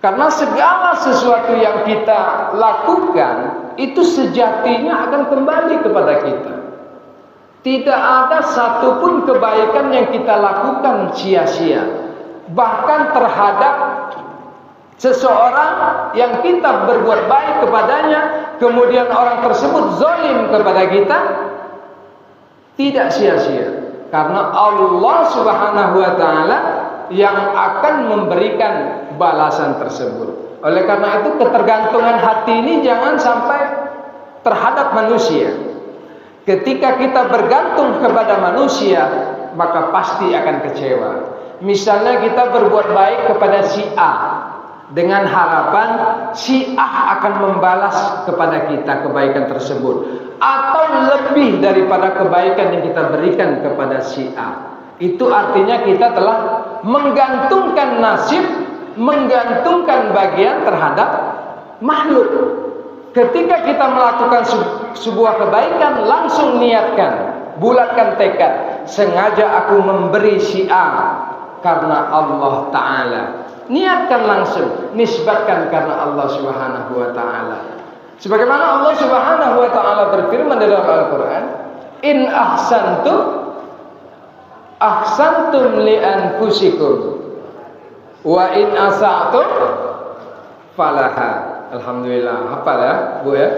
Karena segala sesuatu yang kita lakukan itu sejatinya akan kembali kepada kita. Tidak ada satupun kebaikan yang kita lakukan sia-sia. Bahkan terhadap seseorang yang kita berbuat baik kepadanya, kemudian orang tersebut zalim kepada kita, tidak sia-sia. Karena Allah Subhanahu wa taala yang akan memberikan balasan tersebut. Oleh karena itu ketergantungan hati ini jangan sampai terhadap manusia. Ketika kita bergantung kepada manusia, maka pasti akan kecewa. Misalnya kita berbuat baik kepada si A dengan harapan si A akan membalas kepada kita kebaikan tersebut, atau lebih daripada kebaikan yang kita berikan kepada si A. Itu artinya kita telah menggantungkan nasib, menggantungkan bagian terhadap makhluk. Ketika kita melakukan sebuah kebaikan, langsung niatkan, bulatkan tekad, sengaja aku memberi si A karena Allah Ta'ala. Niatkan langsung, nisbatkan karena Allah Subhanahu wa Ta'ala. Sebagaimana Allah Subhanahu wa Ta'ala berfirman dalam Al-Quran, in ahsantum li anfusikum wa in asa'tum falaha. Alhamdulillah, hafal ya Bu ya?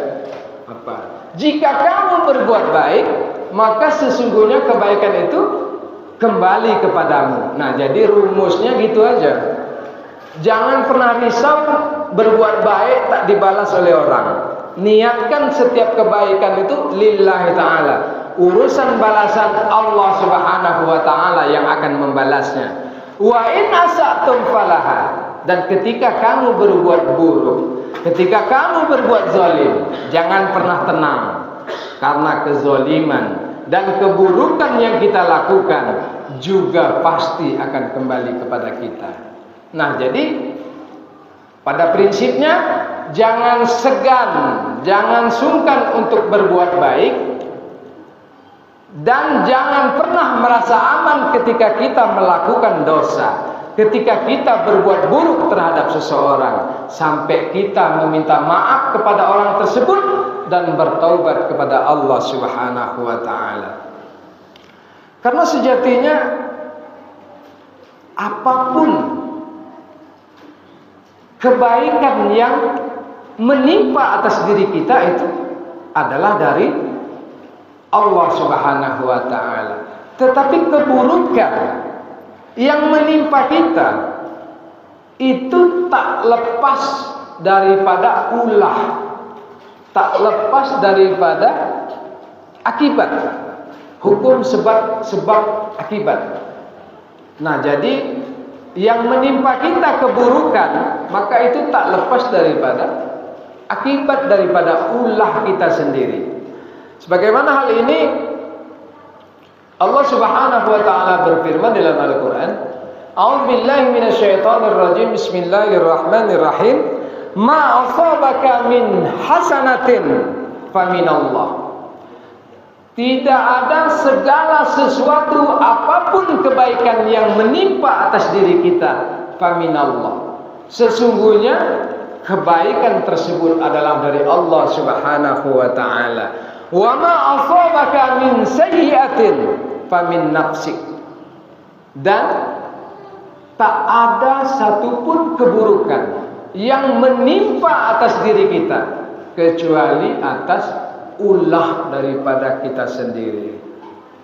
Hafal. Jika kamu berbuat baik, maka sesungguhnya kebaikan itu kembali kepadamu. Nah, jadi rumusnya gitu aja. Jangan pernah risau berbuat baik tak dibalas oleh orang. Niatkan setiap kebaikan itu lillahi ta'ala. Urusan balasan Allah Subhanahu wa ta'ala yang akan membalasnya. Wa in asa'tum falaha. Dan ketika kamu berbuat buruk, ketika kamu berbuat zalim, jangan pernah tenang. Karena kezaliman dan keburukan yang kita lakukan juga pasti akan kembali kepada kita. Nah, jadi pada prinsipnya jangan segan, jangan sungkan untuk berbuat baik, dan jangan pernah merasa aman ketika kita melakukan dosa, ketika kita berbuat buruk terhadap seseorang, sampai kita meminta maaf kepada orang tersebut dan bertaubat kepada Allah Subhanahu wa ta'ala. Karena sejatinya apapun kebaikan yang menimpa atas diri kita itu adalah dari Allah Subhanahu wa ta'ala. Tetapi keburukan yang menimpa kita itu tak lepas daripada ulah, tak lepas daripada akibat. Hukum sebab akibat. Nah, jadi yang menimpa kita keburukan, maka itu tak lepas daripada akibat daripada ulah kita sendiri. Sebagaimana hal ini Allah Subhanahu wa ta'ala berfirman dalam Al-Quran, a'udzubillahi minasyaitonir rajim, bismillahirrahmanirrahim, ma asabaka min hasanatin faminallah. Tidak ada segala sesuatu apapun kebaikan yang menimpa atas diri kita, faminallah. Sesungguhnya kebaikan tersebut adalah dari Allah Subhanahu wa ta'ala. Wa ma asabaka min sayyi'atin famin nafsik. Dan tak ada satupun keburukan yang menimpa atas diri kita kecuali atas ulah daripada kita sendiri.